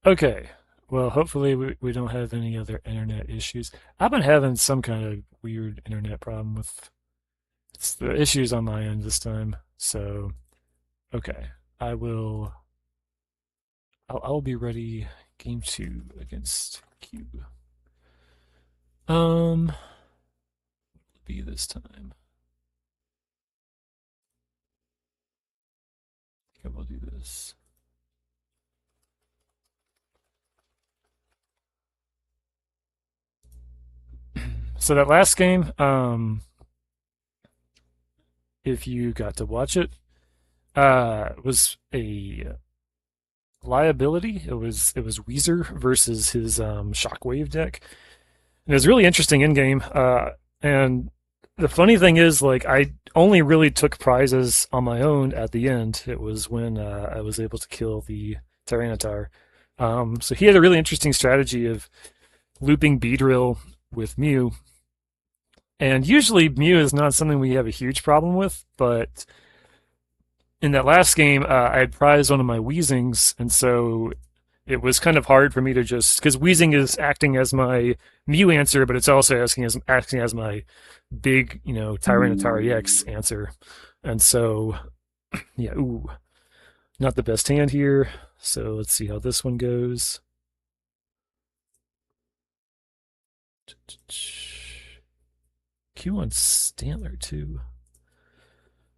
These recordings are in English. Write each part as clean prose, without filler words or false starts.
Okay. Well, hopefully we don't have any other internet issues. I've been having some kind of weird internet problem with it's the issues on my end this time. So, okay. I will I'll be ready game 2 against Q. Be this time. I think I will do this. So that last game, if you got to watch it, was a liability. It was Weezer versus his Shockwave deck. And it was really interesting in game. And the funny thing is, like, I only really took prizes on my own at the end. It was when I was able to kill the Tyranitar. So he had a really interesting strategy of looping Beedrill with Mew. And usually Mew is not something we have a huge problem with, but in that last game, I had prized one of my Weezings, and so it was kind of hard for me to just because Weezing is acting as my Mew answer, but it's also acting as my big, Tyranitar EX answer, and so yeah, ooh, not the best hand here. So let's see how this one goes. Q on Stantler too.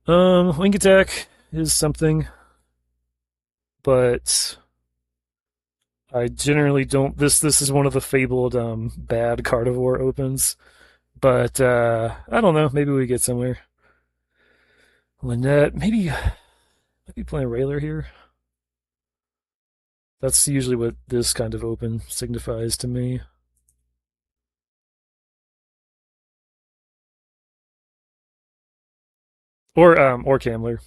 Wing attack is something, but I generally don't. This is one of the fabled bad carnivore opens, but I don't know. Maybe we get somewhere. Lynette, maybe playing Railer here. That's usually what this kind of open signifies to me. Or Camler.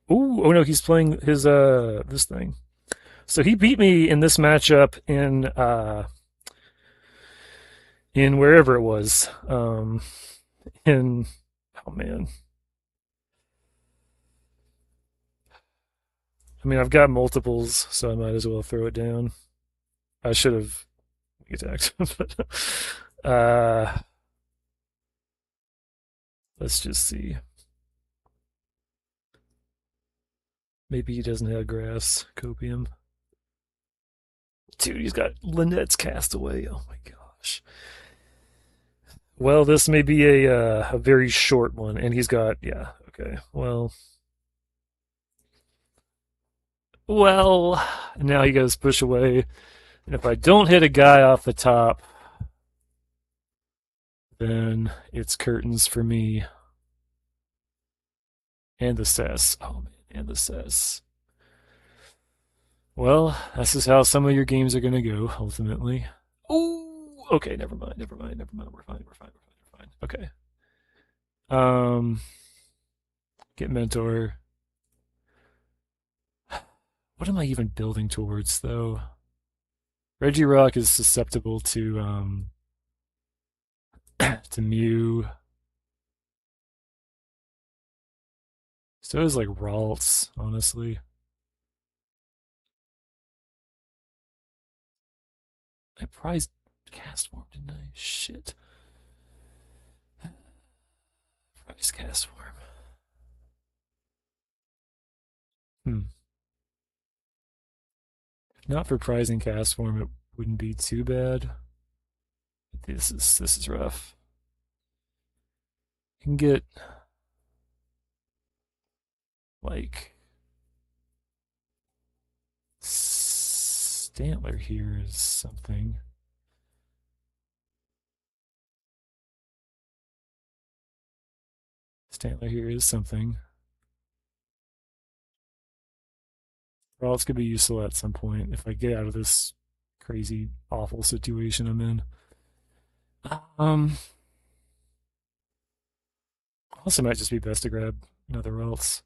Ooh, oh no, he's playing his this thing. So he beat me in this matchup in wherever it was. In oh man, I mean I've got multiples, so I might as well throw it down. I should have attacked, but uh, let's just see. Maybe he doesn't have grass copium. Dude, he's got Lynette's Castaway. Oh my gosh. Well, this may be a very short one, and he's got yeah. Okay. Well. Now he goes push away, and if I don't hit a guy off the top, then it's curtains for me and the cess. Oh man, and the cess. Well, this is how some of your games are gonna go ultimately. Oh, okay. Never mind. Never mind. Never mind. We're fine. We're fine. We're fine. We're fine. Okay. Um, get mentor. What am I even building towards though? Regirock is susceptible to Mew. So is like Ralts, honestly. I prized cast form, didn't I? Shit. Prize cast form. Hmm. If not for prizing cast form, it wouldn't be too bad. This is rough. You can get like Stantler here is something. Stantler here is something. Ralts could be useful at some point if I get out of this crazy, awful situation I'm in. Um, also might just be best to grab another Ralts.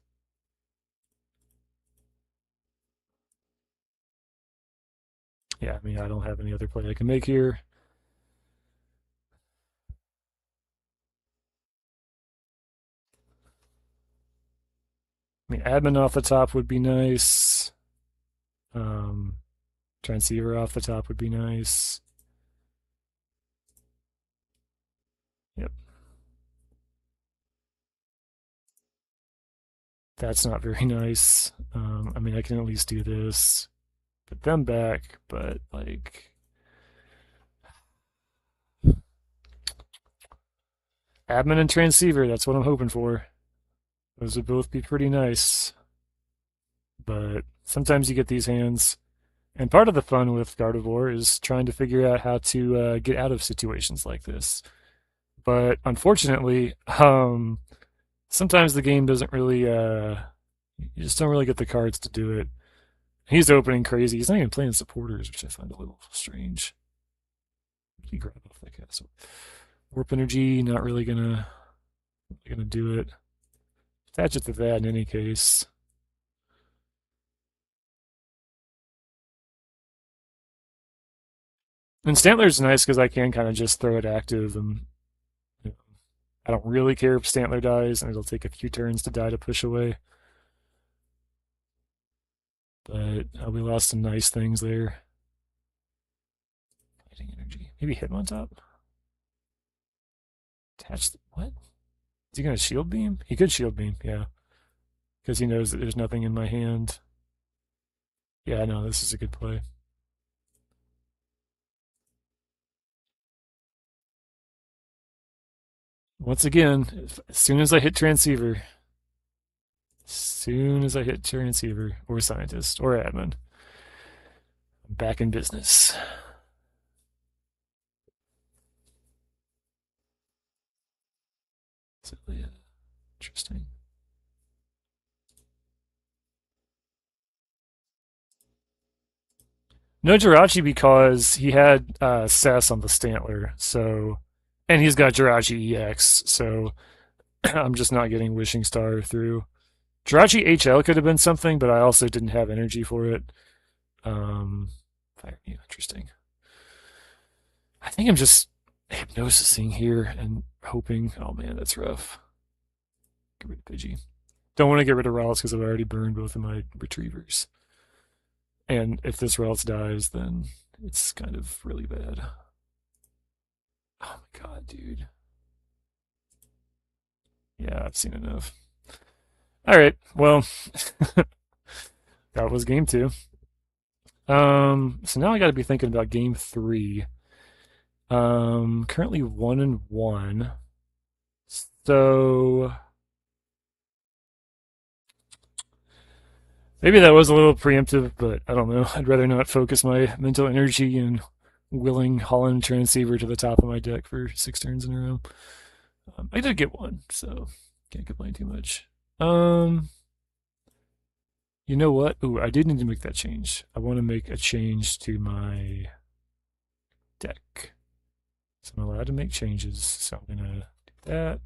Yeah, I mean, I don't have any other play I can make here. I mean, admin off the top would be nice. Um, Transceiver off the top would be nice. Yep. That's not very nice. I mean, I can at least do this. Put them back, but like admin and transceiver, that's what I'm hoping for. Those would both be pretty nice. But sometimes you get these hands. And part of the fun with Gardevoir is trying to figure out how to get out of situations like this. But unfortunately, sometimes the game doesn't really, you just don't really get the cards to do it. He's opening crazy. He's not even playing supporters, which I find a little strange. He grab off that castle. Warp energy, not really gonna do it. Attach it to that in any case. And Stantler's nice because I can kind of just throw it active, and you know, I don't really care if Stantler dies, and it'll take a few turns to die to push away. But we lost some nice things there. Fighting energy. Maybe Hitmontop? Attach the, what? Is he going to shield beam? He could shield beam, yeah. Because he knows that there's nothing in my hand. Yeah, no, this is a good play. Once again, as soon as I hit transceiver, or scientist, or admin, I'm back in business. So, yeah, interesting. No Jirachi because he had Sass on the Stantler, so and he's got Jirachi EX, so I'm just not getting Wishing Star through. Jirachi HL could have been something, but I also didn't have energy for it. Fire Mew, interesting. I think I'm just hypnosising here and hoping. Oh man, that's rough. Get rid of Pidgey. Don't want to get rid of Ralts because I've already burned both of my retrievers. And if this Ralts dies, then it's kind of really bad. Oh my god, dude. Yeah, I've seen enough. All right, well, that was game two. So now I got to be thinking about game three. Currently 1-1. So maybe that was a little preemptive, but I don't know. I'd rather not focus my mental energy in willing Holland Transceiver to the top of my deck for 6 turns in a row. I did get one, so can't complain too much. You know what? Ooh, I did need to make that change. I want to make a change to my deck. So I'm allowed to make changes, so I'm going to do that.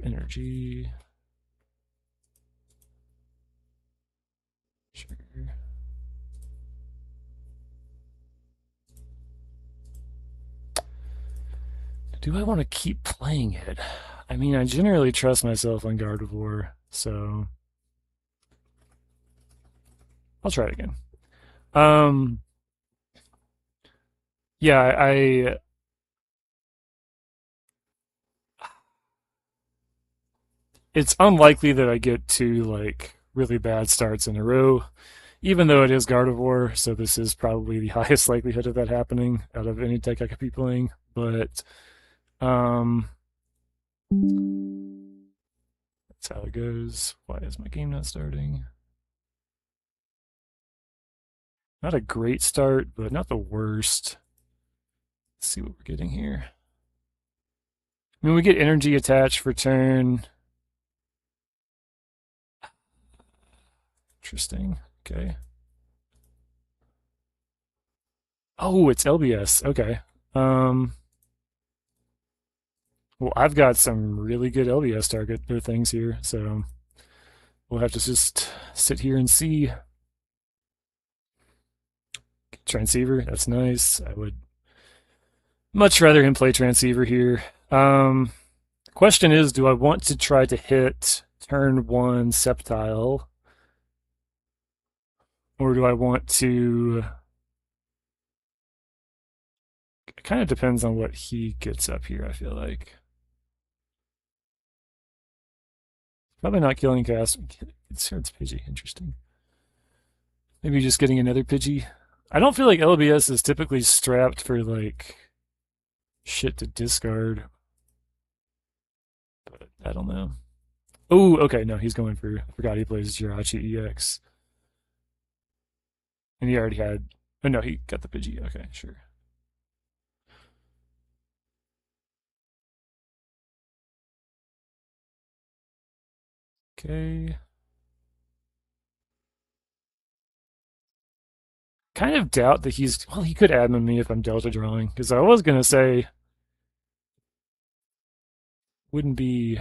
Energy. Sure. Do I want to keep playing it? I mean, I generally trust myself on Gardevoir, so I'll try it again. Um, yeah, it's unlikely that I get two like really bad starts in a row, even though it is Gardevoir, so this is probably the highest likelihood of that happening out of any deck I could be playing. But um, that's how it goes. Why is my game not starting? Not a great start, but not the worst. Let's see what we're getting here. I mean, we get energy attached for turn. Interesting. Okay. Oh, it's LBS. Okay. Well, I've got some really good LBS target or things here, so we'll have to just sit here and see. Transceiver, that's nice. I would much rather him play Transceiver here. Question is, do I want to try to hit turn one Sceptile Or do I want to... It kind of depends on what he gets up here, I feel like. Probably not killing cast. It's Pidgey. Interesting. Maybe just getting another Pidgey. I don't feel like LBS is typically strapped for, like, shit to discard. But I don't know. Oh, okay. No, he's going for... I forgot he plays Jirachi EX. And he already had... Oh, no, he got the Pidgey. Okay, sure. Okay. Kind of doubt that he's... Well, he could admin me if I'm Delta drawing. Because I was going to say... Wouldn't be...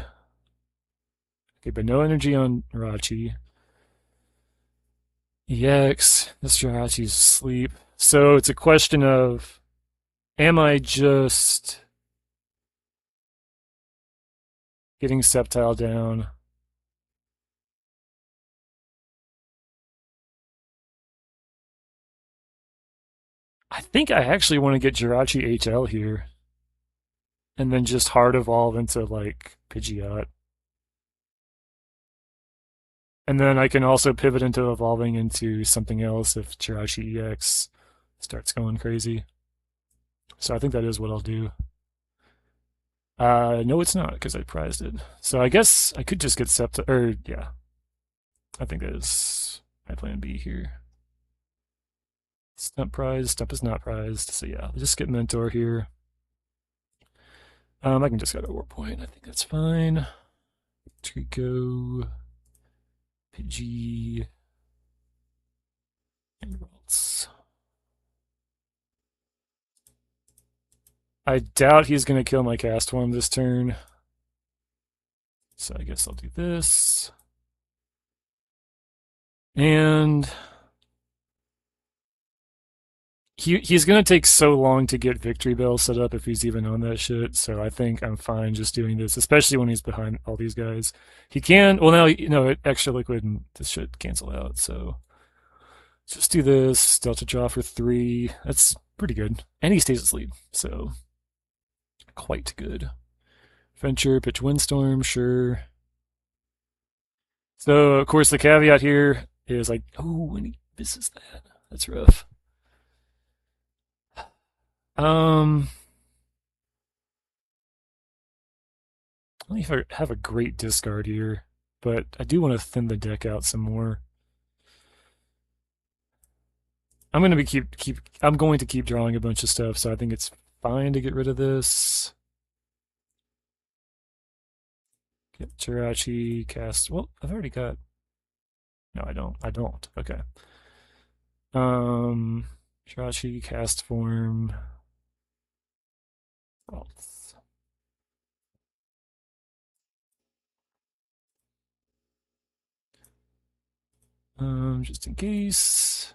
Okay, but no energy on Rachi. EX. This Jirachi's asleep. So it's a question of... Am I just... getting Sceptile down? I think I actually want to get Jirachi HL here. And then just hard evolve into, like, Pidgeot. And then I can also pivot into evolving into something else if Jirachi EX starts going crazy. So I think that is what I'll do. No, it's not, because I prized it. So I guess I could just get Sceptile, or, yeah. I think that is my plan B here. Stump prize, Stump is not prized. So yeah, I'll just get Mentor here. I can just go to War Point. I think that's fine. Trico, Pidgey, and Ralts. I doubt he's going to kill my cast one this turn. So I guess I'll do this. And he's going to take so long to get Victory Bell set up if he's even on that shit. So I think I'm fine just doing this, especially when he's behind all these guys. He can, well, now, you know, extra liquid and this should cancel out. So just do this. Delta draw for 3. That's pretty good. And he stays asleep. So quite good. Venture, pitch Windstorm, sure. So, of course, the caveat here is like, oh, and he misses that. That's rough. I don't know if I have a great discard here, but I do want to thin the deck out some more. I'm going to keep drawing a bunch of stuff, so I think it's fine to get rid of this. Get Jirachi, cast. Well, I've already got. No, I don't. I don't. Okay. Jirachi, cast form. False. Just in case.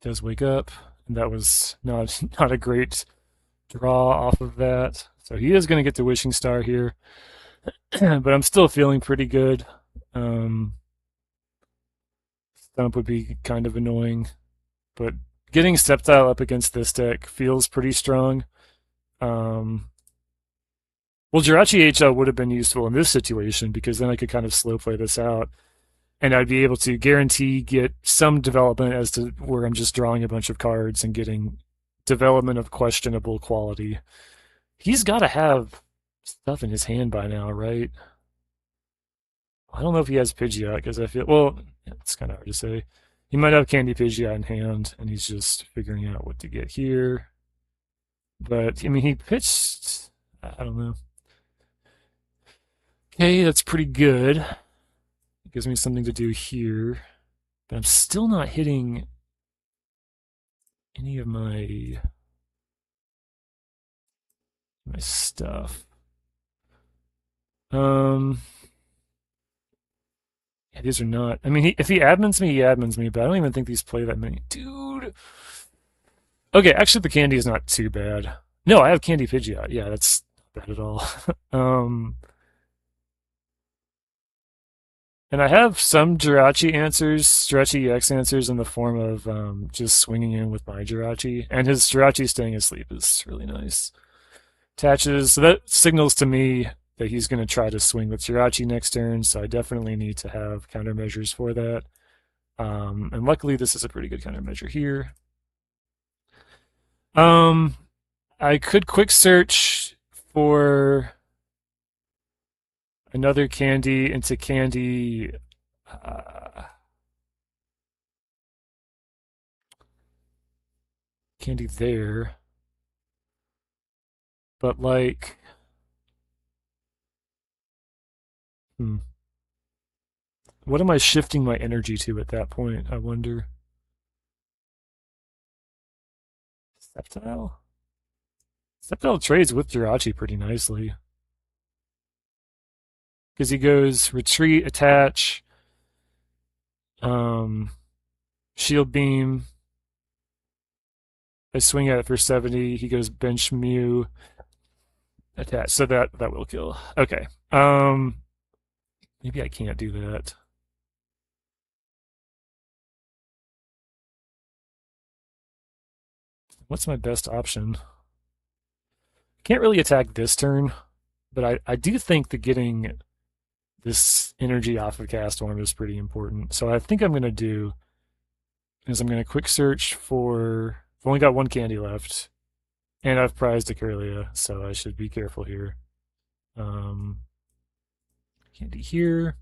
Does wake up, and that was not a great draw off of that. So he is going to get the Wishing Star here, but I'm still feeling pretty good. Stump would be kind of annoying, but getting Sceptile up against this deck feels pretty strong. Well, Jirachi HL would have been useful in this situation because then I could kind of slow play this out, and I'd be able to guarantee get some development as to where I'm just drawing a bunch of cards and getting development of questionable quality. He's got to have stuff in his hand by now, right? I don't know if he has Pidgeot because I feel, well, yeah, it's kind of hard to say. He might have Candy Pidgeot in hand and he's just figuring out what to get here. But, I mean, he pitched, I don't know. Okay, that's pretty good. It gives me something to do here. But I'm still not hitting any of my stuff. Yeah, these are not. I mean, if he admins me, he admins me, but I don't even think these play that many. Dude. Okay, actually, the candy is not too bad. No, I have Candy Pidgeot. Yeah, that's not bad at all. And I have some Jirachi answers, Jirachi EX answers in the form of just swinging in with my Jirachi. And his Jirachi staying asleep is really nice. Attaches, so that signals to me that he's going to try to swing with Jirachi next turn, so I definitely need to have countermeasures for that. And luckily, this is a pretty good countermeasure here. Um, I could quick search for another candy into candy. Uh, Candy there. But like, hmm, what am I shifting my energy to at that point? I wonder. Sceptile? Sceptile trades with Jirachi pretty nicely. Because he goes retreat, attach, um, shield beam. I swing at it for 70. He goes bench Mew, attach. So that will kill. Okay. Maybe I can't do that. What's my best option? Can't really attack this turn, but I do think that getting this energy off of Castform is pretty important. So I think I'm going to do is I'm going to quick search for. I've only got one candy left, and I've prized a Curlia, so I should be careful here. Candy here.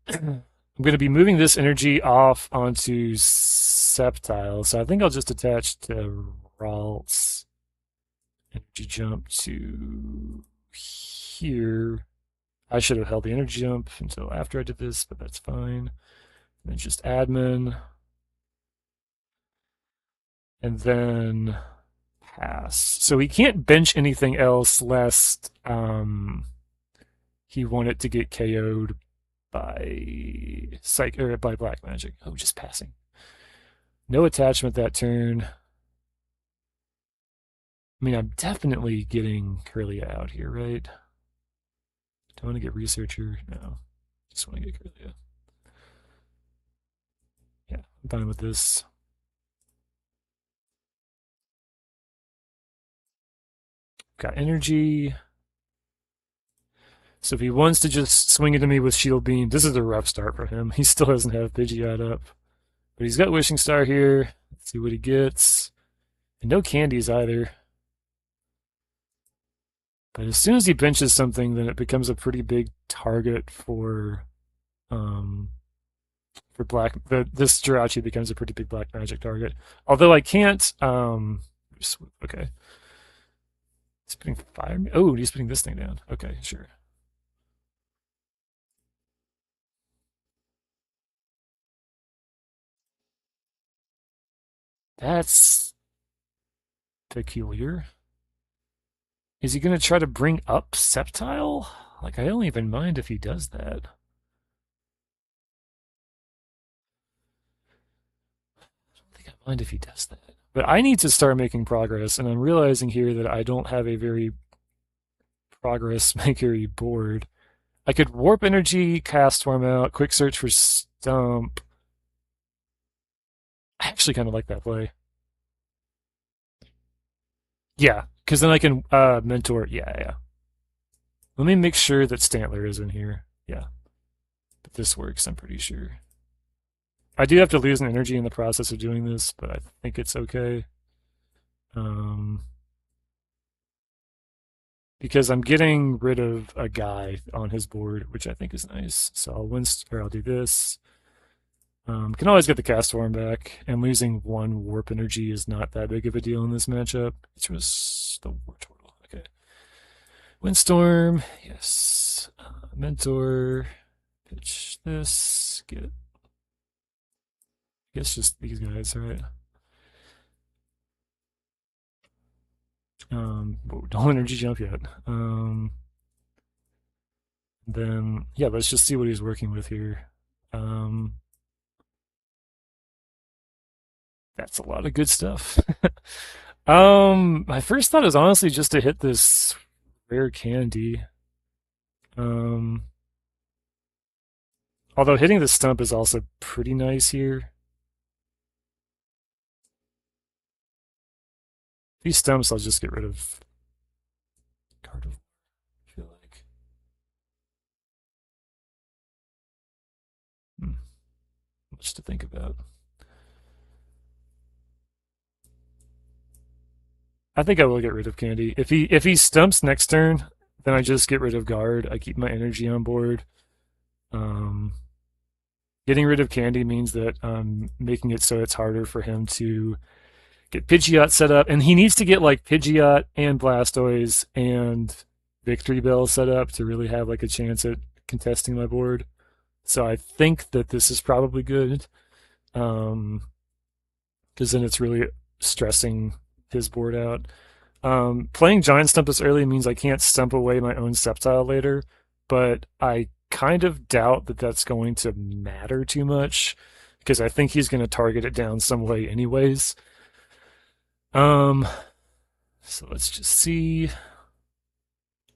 I'm going to be moving this energy off onto Sceptile, so I think I'll just attach to Ralts. Energy jump to here. I should have held the energy jump until after I did this, but that's fine. And then just admin. And then pass. So he can't bench anything else lest he wanted to get KO'd by psych or by black magic. Oh, just passing. No attachment that turn. I mean, I'm definitely getting Curlia out here, right? Do I want to get Researcher? No. Just want to get Curlia. Yeah, I'm fine with this. Got energy. So if he wants to just swing into me with Shield Beam, this is a rough start for him. He still doesn't have Pidgeot up. But he's got Wishing Star here. Let's see what he gets. And no candies either. But as soon as he benches something, then it becomes a pretty big target for black. This Jirachi becomes a pretty big black magic target. Although I can't. Okay. He's putting fire. Oh, he's putting this thing down. Okay, sure. That's peculiar. Is he going to try to bring up Sceptile? Like, I don't even mind if he does that. I don't think I mind if he does that. But I need to start making progress, and I'm realizing here that I don't have a very progress makery board. I could warp energy, Castform out, quick search for Stump. I actually kind of like that play. Yeah, because then I can mentor. Yeah. Let me make sure that Stantler is in here. Yeah, but this works, I'm pretty sure. I do have to lose an energy in the process of doing this, but I think it's okay. Because I'm getting rid of a guy on his board, which I think is nice. So I'll do this. Can always get the Castform back, and losing one warp energy is not that big of a deal in this matchup. It was the war total. Okay. Windstorm, yes. Mentor, pitch this, get. I guess just these guys, right? Don't energy jump yet. Then yeah, let's just see what he's working with here. That's a lot of good stuff. My first thought is honestly just to hit this rare candy. Although hitting the stump is also pretty nice here. If he stumps, I'll just get rid of Gardevoir, I feel like. Hmm, much to think about. I think I will get rid of Candy. If he stumps next turn, then I just get rid of Guard. I keep my energy on board. Um, Getting rid of Candy means that I'm making it so it's harder for him to get Pidgeot set up, and he needs to get like Pidgeot and Blastoise and Victory Bell set up to really have like a chance at contesting my board. So I think that this is probably good, because then it's really stressing his board out. Playing Giant Stump this early means I can't stump away my own Sceptile later, but I kind of doubt that that's going to matter too much because I think he's going to target it down some way anyways. Um, so let's just see.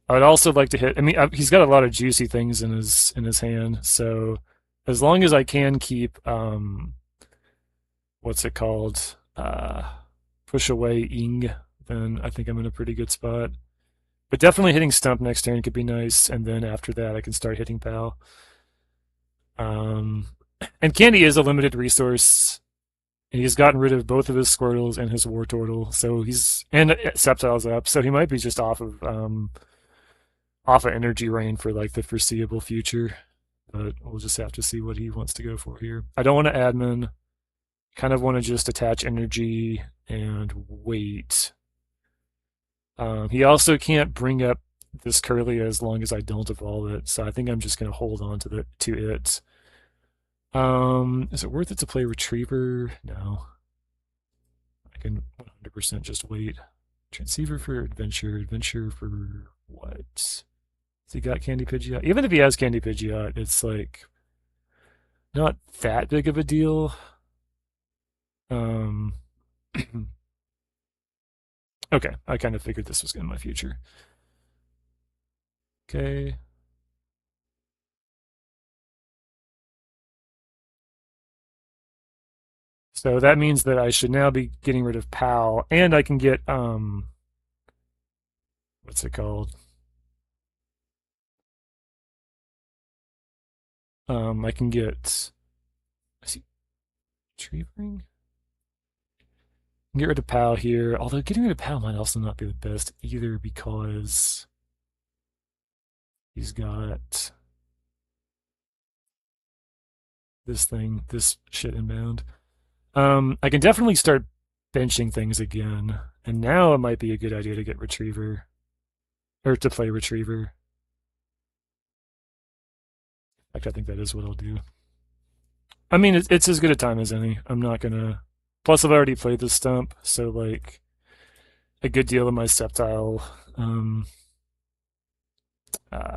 I'd also like to hit. I mean, he's got a lot of juicy things in his hand, so as long as I can keep what's it called? Push away Ing, then I think I'm in a pretty good spot. But definitely hitting Stump next turn could be nice, and then after that I can start hitting Pal. Um, and Candy is a limited resource. And he's gotten rid of both of his Squirtles and his Wartortle, so he's and Sceptile's up, so he might be just off of energy rain for like the foreseeable future. But we'll just have to see what he wants to go for here. I don't want to admin. Kind of want to just attach energy and wait. He also can't bring up this Curly as long as I don't evolve it, so I think I'm just going to hold on to it. Is it worth it to play Retriever? No. I can 100% just wait. Transceiver for Adventure. Adventure for what? Has he got Candy Pidgeot? Even if he has Candy Pidgeot, it's like not that big of a deal. Um, okay, I kind of figured this was in my future. Okay. So that means that I should now be getting rid of Pal, and I can get what's it called? I can get is he retrieving? Get rid of Pal here. Although getting rid of Pal might also not be the best either because he's got this shit inbound. I can definitely start benching things again, and now it might be a good idea to get Retriever or to play Retriever. In fact, I think that is what I'll do. I mean, it's as good a time as any. I'm not gonna. Plus, I've already played the Stump, so like a good deal of my Sceptile.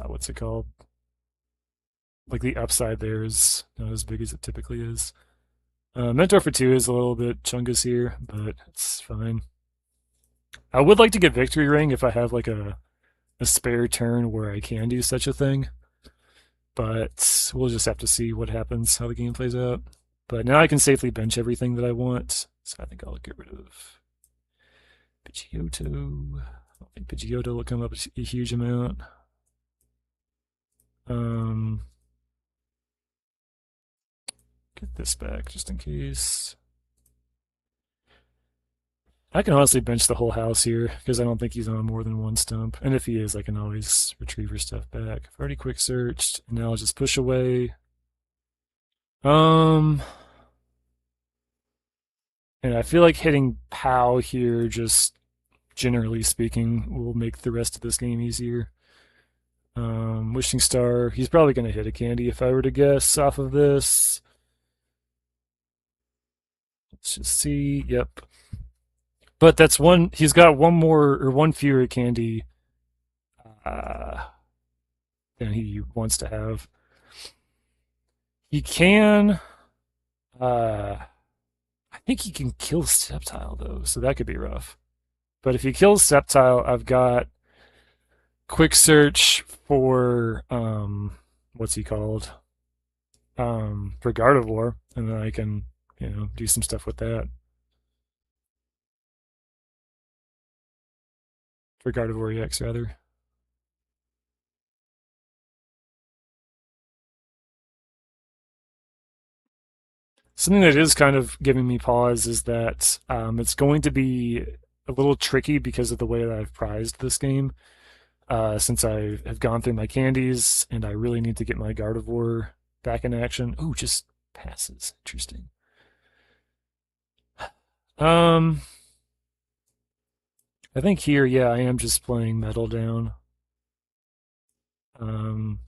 What's it called? Like the upside there is not as big as it typically is. Mentor for 2 is a little bit chungus here, but it's fine. I would like to get Victory Ring if I have like a spare turn where I can do such a thing. But we'll just have to see what happens, how the game plays out. But now I can safely bench everything that I want. So I think I'll get rid of Pidgeotto. I don't think Pidgeotto will come up a huge amount. Get this back just in case. I can honestly bench the whole house here because I don't think he's on more than one stump. And if he is, I can always retrieve stuff back. I've already quick searched, and now I'll just push away. And I feel like hitting POW here, just generally speaking, will make the rest of this game easier. Wishing Star, he's probably going to hit a candy if I were to guess off of this. Let's just see. Yep. But that's one. He's got one more or one fewer candy than he wants to have. He can. I think he can kill Sceptile though, so that could be rough. But if he kills Sceptile, I've got quick search for what's he called? for Gardevoir, and then I can, do some stuff with that for Gardevoir EX rather. Something that is kind of giving me pause is that it's going to be a little tricky because of the way that I've prized this game. Since I have gone through my candies and I really need to get my Gardevoir back in action. Ooh, just passes. Interesting. Um, I think here, yeah, I am just playing Metal Down.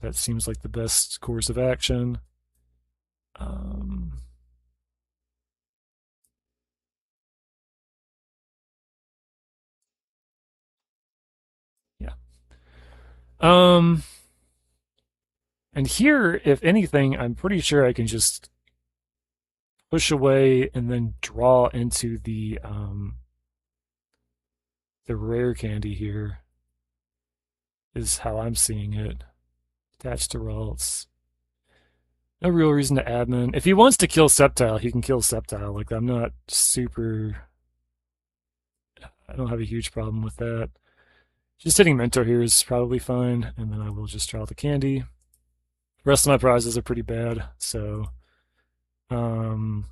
That seems like the best course of action. Um, yeah. Um, and here, if anything, I'm pretty sure I can just push away and then draw into the rare candy here is how I'm seeing it. Attached to Ralts. No real reason to admin. If he wants to kill Sceptile, he can kill Sceptile. Like I'm not super. I don't have a huge problem with that. Just hitting Mentor here is probably fine, and then I will just draw the candy. The rest of my prizes are pretty bad, so um,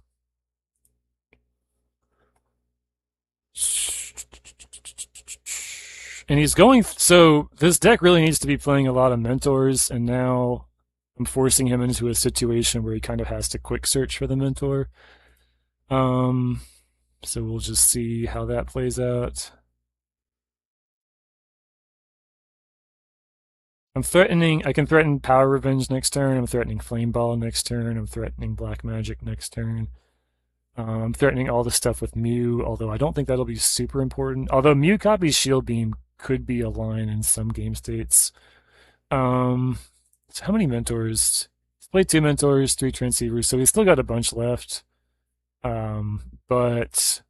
and he's going. So this deck really needs to be playing a lot of Mentors, and now I'm forcing him into a situation where he kind of has to quick search for the Mentor. Um, so we'll just see how that plays out. I'm threatening. I can threaten Power Revenge next turn. I'm threatening Flame Ball next turn. I'm threatening Black Magic next turn. I'm threatening all the stuff with Mew, although I don't think that'll be super important. Although Mew copies Shield Beam could be a line in some game states. Um, so how many Mentors? He's played 2 Mentors, 3 Transceivers, so he's still got a bunch left. But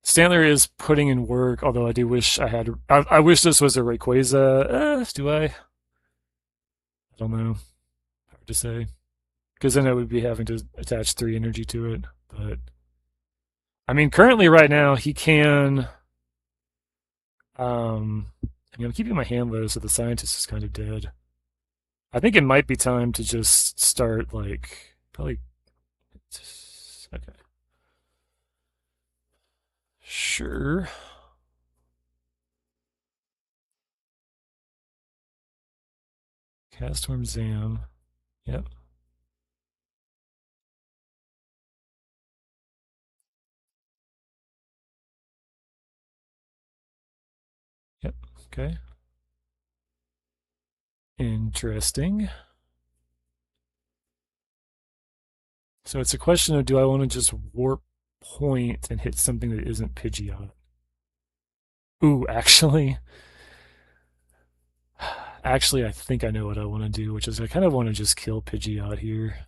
Stantler is putting in work, although I do wish I had. I wish this was a Rayquaza. Do I? I don't know. Hard to say. Because then I would be having to attach 3 energy to it. But I mean, currently, right now, he can. I mean, I'm keeping my hand low, so the scientist is kind of dead. I think it might be time to just start, like, probably. Okay. Sure. Castworm Zam. Yep. Yep. Okay. Interesting. So it's a question of do I want to just warp point and hit something that isn't Pidgeot? Ooh, actually, I think I know what I want to do, which is I kind of want to just kill Pidgeot here.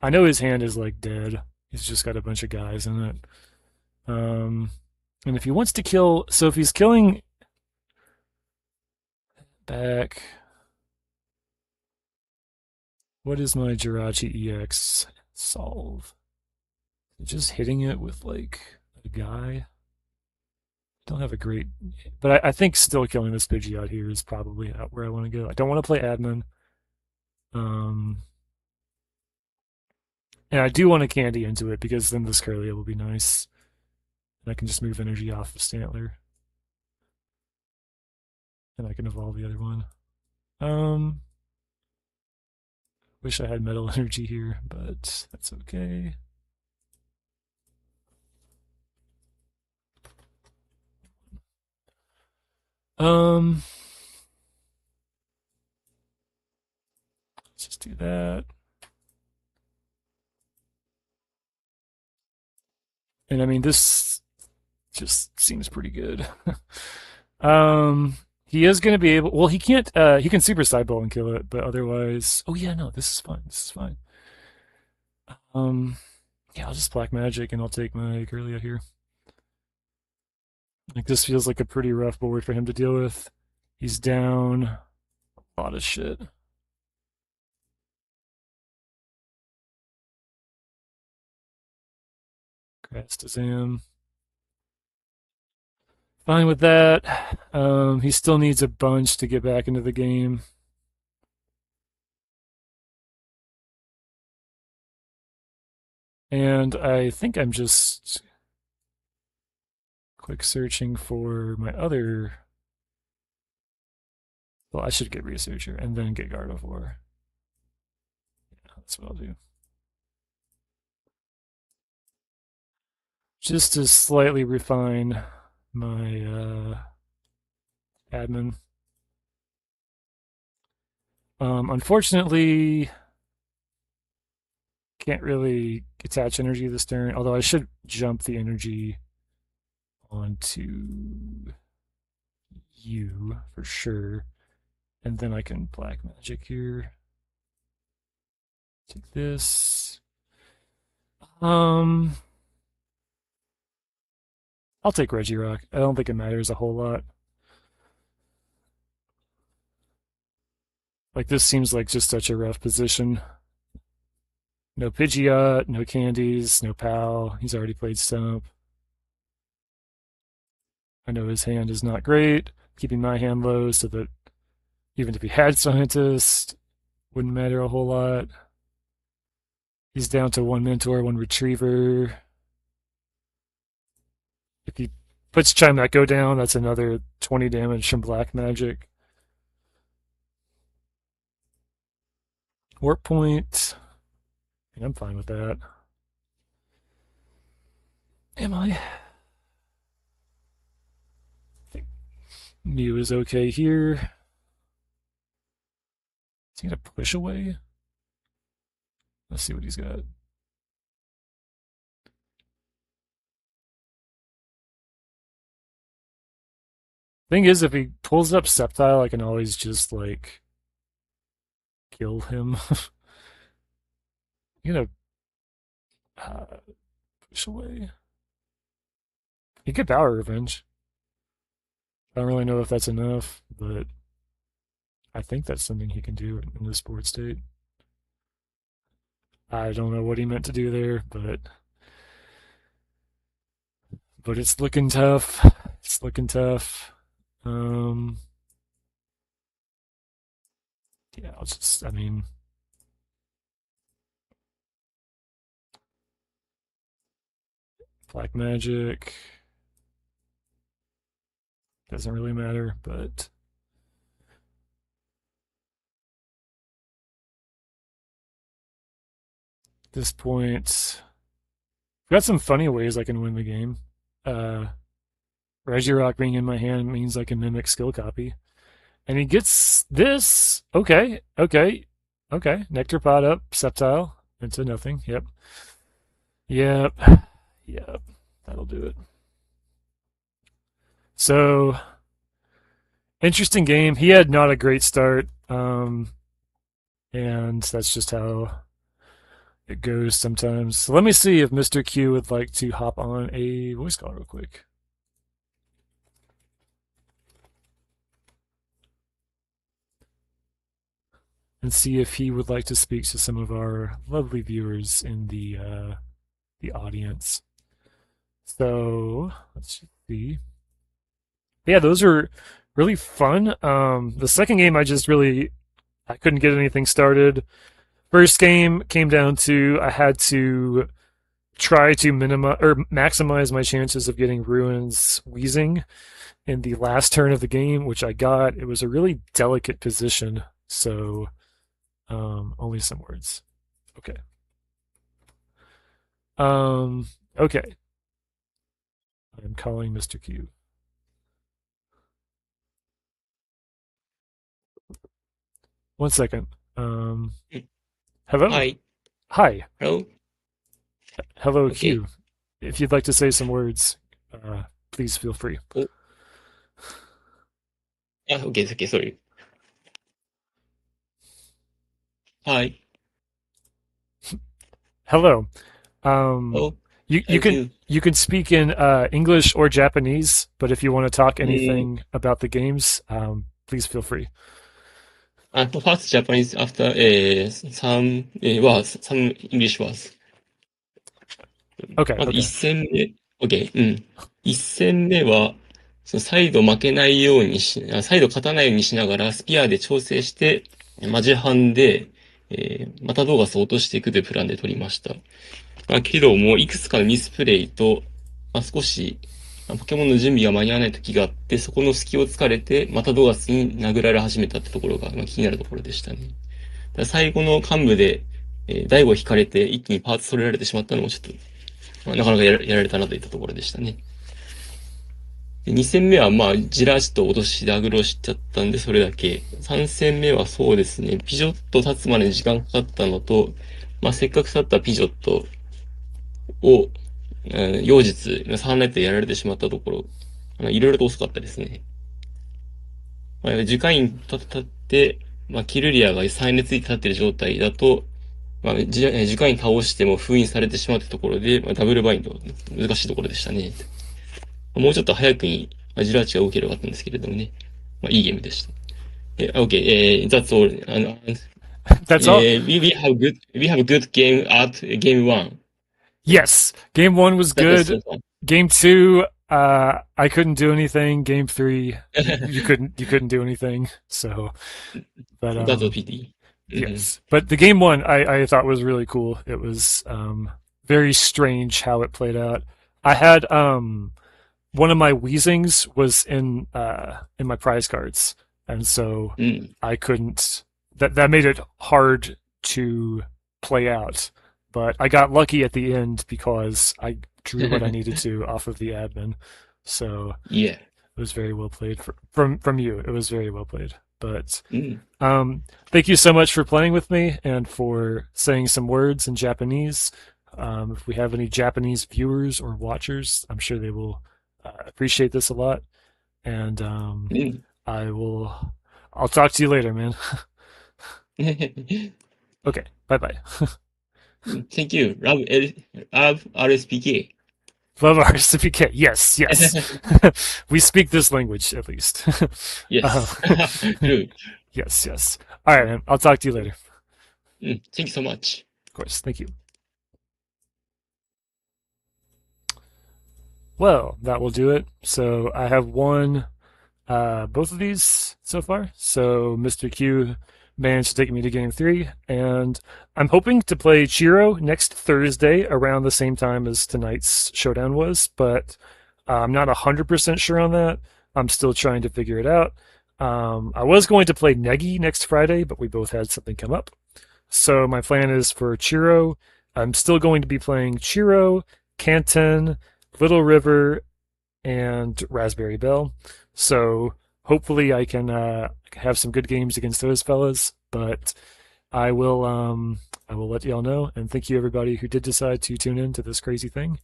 I know his hand is like dead. He's just got a bunch of guys in it. Um, and if he wants to kill, so if he's killing back, what is my Jirachi EX solve? Just hitting it with like a guy. Don't have a great, but I think still killing this Pidgeot here is probably out where I want to go. I don't want to play admin. Um, and I do want to candy into it because then this Curlia will be nice. And I can just move energy off of Stantler. And I can evolve the other one. Um, wish I had metal energy here, but that's okay. Um, let's just do that. And I mean, this just seems pretty good. um, he is going to be able. Well, he can't. He can super sideball and kill it, but otherwise. Oh yeah, no, this is fine. This is fine. Um, yeah, I'll just black magic and I'll take my Curly out here. Like this feels like a pretty rough board for him to deal with. He's down a lot of shit. Rastazam. Fine with that. He still needs a bunch to get back into the game. And I think I'm just quick searching for my other. Well, I should get Researcher and then get Gardevoir. Yeah, that's what I'll do. Just to slightly refine my admin. Unfortunately, can't really attach energy this turn, although I should jump the energy onto you for sure. And then I can Black Magic here. Take this. I'll take Regirock. I don't think it matters a whole lot. Like, this seems like just such a rough position. No Pidgeot, no Candies, no Pal. He's already played Stump. I know his hand is not great. Keeping my hand low so that even if he had Scientist, wouldn't matter a whole lot. He's down to one Mentor, one Retriever. If he puts Chime That Go down, that's another 20 damage from Black Magic. Warp Point. I'm fine with that. Am I? I think Mew is okay here. Is he gonna push away? Let's see what he's got. Thing is, if he pulls up Sceptile, I can always just like kill him. You know, push away. He could Power Revenge. I don't really know if that's enough, but I think that's something he can do in this board state. I don't know what he meant to do there, but it's looking tough. It's looking tough. Um, yeah, I'll just. I mean, Black Magic doesn't really matter, but at this point, I've got some funny ways I can win the game. Uh, Regirock being in my hand means I can mimic skill copy. And he gets this. Okay, okay, okay. Nectar Pot up, Sceptile into nothing. Yep. Yep. Yep. That'll do it. So, interesting game. He had not a great start. And that's just how it goes sometimes. So let me see if Mr. Q would like to hop on a voice call real quick. And see if he would like to speak to some of our lovely viewers in the audience. So let's see. Yeah, those are really fun. The second game, I couldn't get anything started. First game came down to I had to try to minimize or maximize my chances of getting Ruins Wheezing in the last turn of the game, which I got. It was a really delicate position, so only some words. Okay. Okay. I'm calling Mr. Q. One second. Hello. Hi. Hi. Hello. Hello, Okay. Q. If you'd like to say some words, please feel free. Oh, okay. Okay. Sorry. Hi. Hello. Um, Oh, you thank can you. you can speak in English or Japanese, but if you want to talk Mm, anything about the games, please feel free. first Japanese, after some words, some English words. Okay,まず一okay. 戦目、OK、うん。一戦目は、そのサイド負けないようにサイド勝たないようにしながら、スピアで調整して、マジハンで、またドーガスを落としていくというプランで取りました。まあ、けども、いくつかのミスプレイと、まあ、少し、ポケモンの準備が間に合わない時があって、そこの隙を突かれて、またドーガスに殴られ始めたってところが、まあ、気になるところでしたね。最後の幹部で、大悟引かれて一気にパーツ取れられてしまったのもちょっと、まあ、なかなかやられたなといったところでしたね。で2戦目はまあ、ジラーチと脅しでアグロしちゃったんで、それだけ。3戦目はそうですね、ピジョット立つまでに時間かかったのと、まあ、せっかく去ったピジョットを、妖術、サーナイトでやられてしまったところ、いろいろと遅かったですね。まあ、樹海に立って、まあ、キルリアが再熱に立っている状態だと、まあ、樹海に倒しても封印されてしまうってところで、まあ、ダブルバインド、難しいところでしたね。もうちょっと早くに、まあ、ジラーチが動ければよかったんですけれどもね。まあ、いいゲームでした。OK, that's all. That's all? We have a good game at game one. Yes. Game one was That was good. so fun. Game two, I couldn't do anything. Game three, you couldn't do anything. So, but That's a pity. Mhm. yes. But the game one I thought was really cool. It was very strange how it played out. I had one of my Weezings was in my prize cards, and so Mm. I couldn't. That made it hard to play out. But I got lucky at the end because I drew what I needed to off of the admin. So Yeah. it was very well played from you. It was very well played. But Mm. thank you so much for playing with me and for saying some words in Japanese. If we have any Japanese viewers or watchers, I'm sure they will appreciate this a lot. And Mm. I will. I'll talk to you later, man. Okay. Bye bye. Thank you. Love RSPK. Love our certificate. Yes, yes. We speak this language at least. um, Yes. True. yes, yes. All right, man. I'll talk to you later. Of Mm. Thank you so much. course. Thank you. Well, that will do it. So I have won both of these so far. So Mr. Q managed to take me to game three, and I'm hoping to play Chiro next Thursday around the same time as tonight's showdown was, but I'm not 100% sure on that. I'm still trying to figure it out. I was going to play Negi next Friday, but we both had something come up. So my plan is for Chiro. I'm still going to be playing Chiro, Kanten, Little River, and Raspberry Bell. So hopefully I can have some good games against those fellas. But I will let y'all know. And thank you everybody who did decide to tune in to this crazy thing.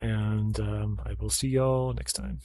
And I will see y'all next time.